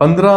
15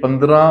15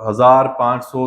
1500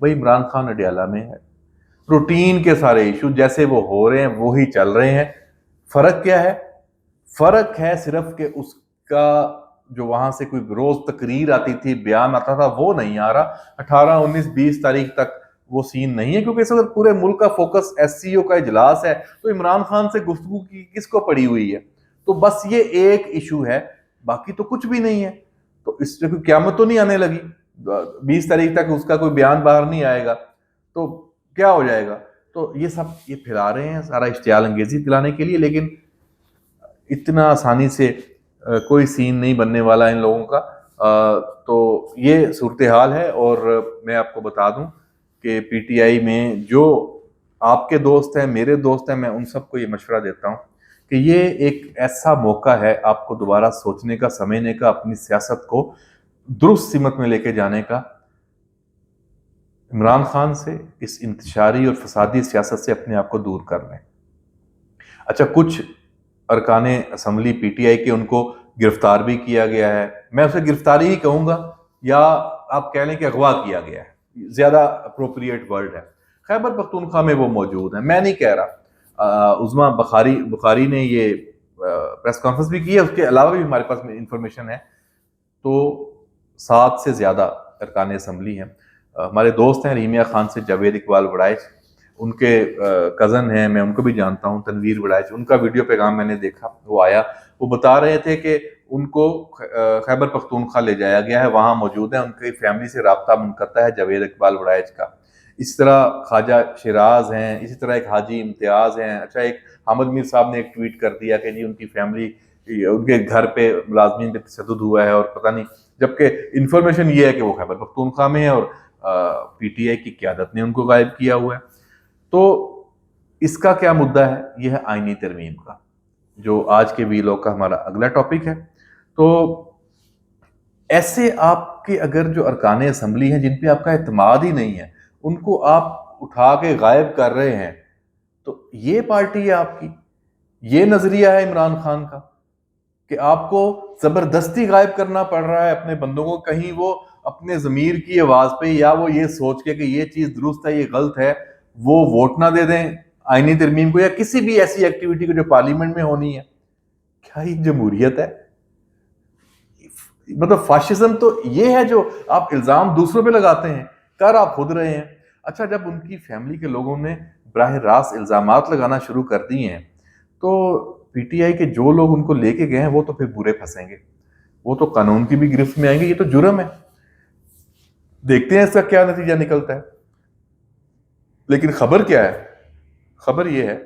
بھائی عمران خان اڈیالہ میں ہے, روٹین کے سارے ایشو جیسے وہ ہو رہے ہیں وہی چل رہے ہیں. فرق کیا ہے؟ فرق ہے صرف کہ اس کا جو وہاں سے کوئی روز تقریر آتی تھی, بیان آتا تھا, وہ نہیں آ رہا. 18 19 20 تاریخ تک وہ سین نہیں ہے, کیونکہ اس وقت پورے ملک کا فوکس ایس سی او کا اجلاس ہے. تو عمران خان سے گفتگو کی کس کو پڑی ہوئی ہے؟ تو بس یہ ایک ایشو ہے, باقی تو کچھ بھی نہیں ہے. تو اس سے کوئی قیامت تو نہیں آنے لگی. 20 تاریخ تک اس کا کوئی بیان باہر نہیں آئے گا تو کیا ہو جائے گا؟ تو یہ سب یہ پھیلا رہے ہیں سارا اشتعال انگیزی پھیلانے کے لیے, لیکن اتنا آسانی سے کوئی سین نہیں بننے والا ان لوگوں کا. تو یہ صورتحال ہے. اور میں آپ کو بتا دوں کہ پی ٹی آئی میں جو آپ کے دوست ہیں, میرے دوست ہیں, میں ان سب کو یہ مشورہ دیتا ہوں کہ یہ ایک ایسا موقع ہے آپ کو دوبارہ سوچنے کا, سمجھنے کا, اپنی سیاست کو درست سمت میں لے کے جانے کا. عمران خان سے, اس انتشاری اور فسادی سیاست سے اپنے آپ کو دور کر لیں. اچھا, کچھ ارکان اسمبلی پی ٹی آئی کے ان کو گرفتار بھی کیا گیا ہے. میں اسے گرفتاری ہی کہوں گا, یا آپ کہہ لیں کہ اغوا کیا گیا ہے, زیادہ اپروپریٹ ورڈ ہے. خیبر پختونخوا میں وہ موجود ہیں, میں نہیں کہہ رہا. عظما بخاری نے یہ پریس کانفرنس بھی کی ہے, اس کے علاوہ بھی ہمارے پاس انفارمیشن ہے. تو 7 سے زیادہ ارکان اسمبلی ہیں. ہمارے دوست ہیں ریمیہ خان سے جاوید اقبال وڑائچ, ان کے کزن ہیں, میں ان کو بھی جانتا ہوں, تنویر وڑائچ. ان کا ویڈیو پیغام میں نے دیکھا, وہ آیا, وہ بتا رہے تھے کہ ان کو خیبر پختونخوا لے جایا گیا ہے, وہاں موجود ہیں, ان کی فیملی سے رابطہ منقطع ہے جاوید اقبال وڑائچ کا. اس طرح خواجہ شیراز ہیں, اسی طرح ایک حاجی امتیاز ہیں. اچھا, ایک حامد میر صاحب نے ایک ٹویٹ کر دیا کہ جی ان کی فیملی, ان کے گھر پہ ملازمین پہ تشدد ہوا ہے اور پتہ نہیں, جبکہ انفارمیشن یہ ہے کہ وہ خیبر پختونخوا میں ہے اور پی ٹی آئی کی قیادت نے ان کو غائب کیا ہوا ہے. تو اس کا کیا مدعا ہے؟ یہ ہے آئینی ترمیم کا, جو آج کے وی لاگ کا ہمارا اگلا ٹاپک ہے. تو ایسے آپ کے اگر جو ارکان اسمبلی ہیں جن پہ آپ کا اعتماد ہی نہیں ہے, ان کو آپ اٹھا کے غائب کر رہے ہیں, تو یہ پارٹی ہے آپ کی, یہ نظریہ ہے عمران خان کا کہ آپ کو زبردستی غائب کرنا پڑ رہا ہے اپنے بندوں کو, کہیں وہ اپنے ضمیر کی آواز پہ, یا وہ یہ سوچ کے کہ یہ چیز درست ہے یہ غلط ہے, وہ ووٹ نہ دے دیں آئینی ترمیم کو, یا کسی بھی ایسی ایکٹیویٹی کو جو پارلیمنٹ میں ہونی ہے. کیا یہ جمہوریت ہے؟ مطلب فاشزم تو یہ ہے جو آپ الزام دوسروں پہ لگاتے ہیں, کر آپ خود رہے ہیں. اچھا, جب ان کی فیملی کے لوگوں نے براہ راست الزامات لگانا شروع کر دیے ہیں, تو پی ٹی آئی کے جو لوگ ان کو لے کے گئے ہیں وہ تو پھر برے پھنسیں گے, وہ تو قانون کی بھی گرفت میں آئیں گے. یہ تو جرم ہے, دیکھتے ہیں اس کا کیا نتیجہ نکلتا ہے. لیکن خبر کیا ہے؟ خبر یہ ہے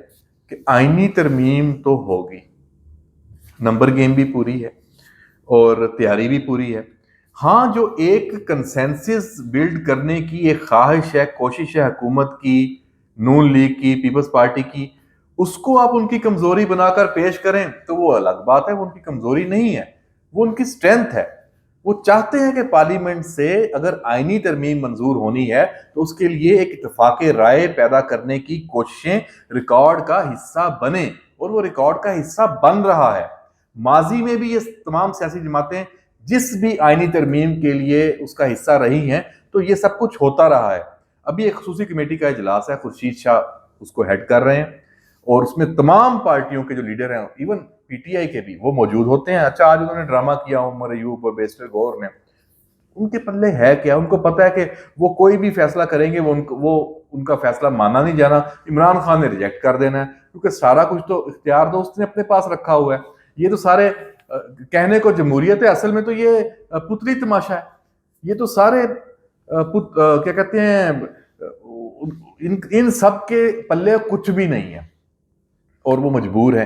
کہ آئینی ترمیم تو ہوگی, نمبر گیم بھی پوری ہے اور تیاری بھی پوری ہے. ہاں, جو ایک کنسنسس بلڈ کرنے کی ایک خواہش ہے, کوشش ہے حکومت کی, نون لیگ کی, پیپلز پارٹی کی, اس کو آپ ان کی کمزوری بنا کر پیش کریں تو وہ الگ بات ہے. وہ ان کی کمزوری نہیں ہے, وہ ان کی سٹرینتھ ہے. وہ چاہتے ہیں کہ پارلیمنٹ سے اگر آئینی ترمیم منظور ہونی ہے تو اس کے لیے ایک اتفاق رائے پیدا کرنے کی کوششیں ریکارڈ کا حصہ بنیں, اور وہ ریکارڈ کا حصہ بن رہا ہے. ماضی میں بھی یہ تمام سیاسی جماعتیں جس بھی آئینی ترمیم کے لیے اس کا حصہ رہی ہیں, تو یہ سب کچھ ہوتا رہا ہے. ابھی ایک خصوصی کمیٹی کا اجلاس ہے, خورشید شاہ اس کو ہیڈ کر رہے ہیں, اور اس میں تمام پارٹیوں کے جو لیڈر ہیں, ایون پی ٹی آئی کے بھی, وہ موجود ہوتے ہیں. اچھا, آج انہوں نے ڈرامہ کیا عمر ایوب اور بیسٹر غور نے, ان کے پلے ہے کیا؟ ان کو پتہ ہے کہ وہ کوئی بھی فیصلہ کریں گے وہ ان کا فیصلہ مانا نہیں جانا, عمران خان نے ریجیکٹ کر دینا ہے, کیونکہ سارا کچھ تو اختیار دوست نے اپنے پاس رکھا ہوا ہے. یہ تو سارے کہنے کو جمہوریت ہے, اصل میں تو یہ پتلی تماشا ہے. یہ تو سارے کیا کہتے ہیں, ان سب کے پلے کچھ بھی نہیں ہے, اور وہ مجبور ہیں.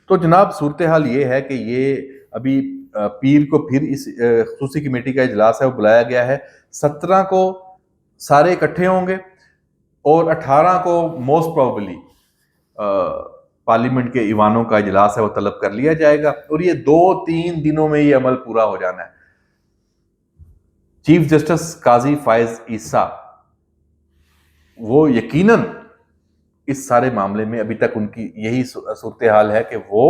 تو جناب, صورتحال یہ ہے کہ یہ ابھی پیر کو پھر اس خصوصی کمیٹی کا اجلاس ہے, وہ بلایا گیا ہے. 17 کو سارے اکٹھے ہوں گے, اور 18 کو موسٹ پروبلی پارلیمنٹ کے ایوانوں کا اجلاس ہے وہ طلب کر لیا جائے گا, اور یہ 2-3 دنوں میں یہ عمل پورا ہو جانا ہے. چیف جسٹس قاضی فائز عیسیٰ, وہ یقیناً اس سارے معاملے میں ابھی تک ان کی یہی صورتحال ہے کہ وہ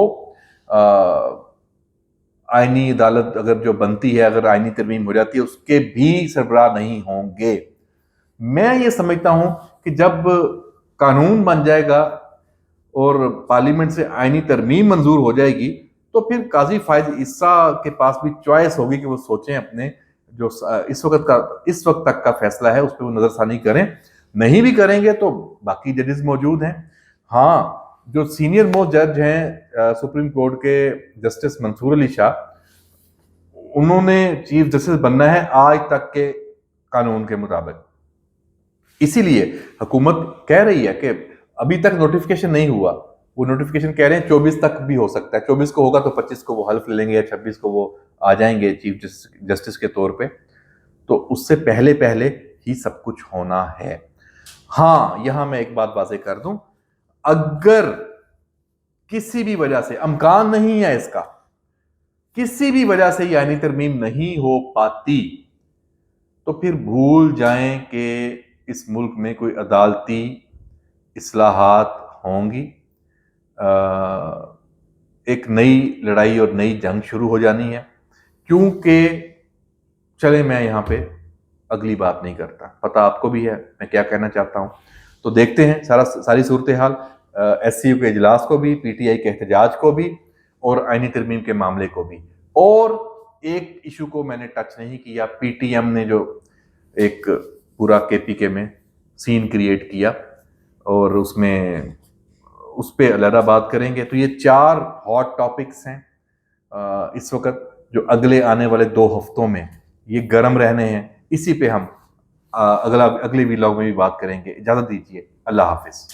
آئینی عدالت اگر جو بنتی ہے، اگر آئینی ترمیم ہو جاتی ہے، اس کے بھی سربراہ نہیں ہوں گے۔ میں یہ سمجھتا ہوں کہ جب قانون بن جائے گا اور پارلیمنٹ سے آئینی ترمیم منظور ہو جائے گی تو پھر قاضی فائز عیسیٰ کے پاس بھی چوائس ہوگی کہ وہ سوچیں اپنے جو اس وقت تک کا فیصلہ ہے اس پہ وہ نظر ثانی کریں۔ نہیں بھی کریں گے تو باقی ججز موجود ہیں۔ ہاں، جو سینئر موسٹ جج ہیں سپریم کورٹ کے جسٹس منصور علی شاہ، انہوں نے چیف جسٹس بننا ہے آج تک کے قانون کے مطابق۔ اسی لیے حکومت کہہ رہی ہے کہ ابھی تک نوٹیفیکیشن نہیں ہوا، وہ نوٹیفیکیشن کہہ رہے ہیں 24 تک بھی ہو سکتا ہے، 24 کو ہوگا تو 25 کو وہ حلف لے لیں گے یا 26 کو وہ آ جائیں گے چیف جسٹس کے طور پہ، تو اس سے پہلے ہی سب کچھ ہونا ہے۔ ہاں، یہاں میں ایک بات واضح کر دوں، اگر کسی بھی وجہ سے، امکان نہیں ہے اس کا، کسی بھی وجہ سے یہ آئینی ترمیم نہیں ہو پاتی تو پھر بھول جائیں کہ اس ملک میں کوئی عدالتی اصلاحات ہوں گی، ایک نئی لڑائی اور نئی جنگ شروع ہو جانی ہے۔ کیونکہ چلے میں یہاں پہ اگلی بات نہیں کرتا، پتہ آپ کو بھی ہے میں کیا کہنا چاہتا ہوں، تو دیکھتے ہیں ساری صورتحال، ایس سی یو کے اجلاس کو بھی، پی ٹی آئی کے احتجاج کو بھی، اور آئینی ترمیم کے معاملے کو بھی۔ اور ایک ایشو کو میں نے ٹچ نہیں کیا، پی ٹی ایم نے جو ایک پورا کے پی کے میں سین کریٹ کیا، اور اس پہ علیحدہ بات کریں گے۔ تو یہ 4 ہاٹ ٹاپکس ہیں اس وقت جو اگلے آنے والے 2 ہفتوں میں یہ گرم رہنے ہیں۔ اسی پہ ہم اگلے ویلاگ میں بھی بات کریں گے۔ اجازت دیجیے، اللہ حافظ۔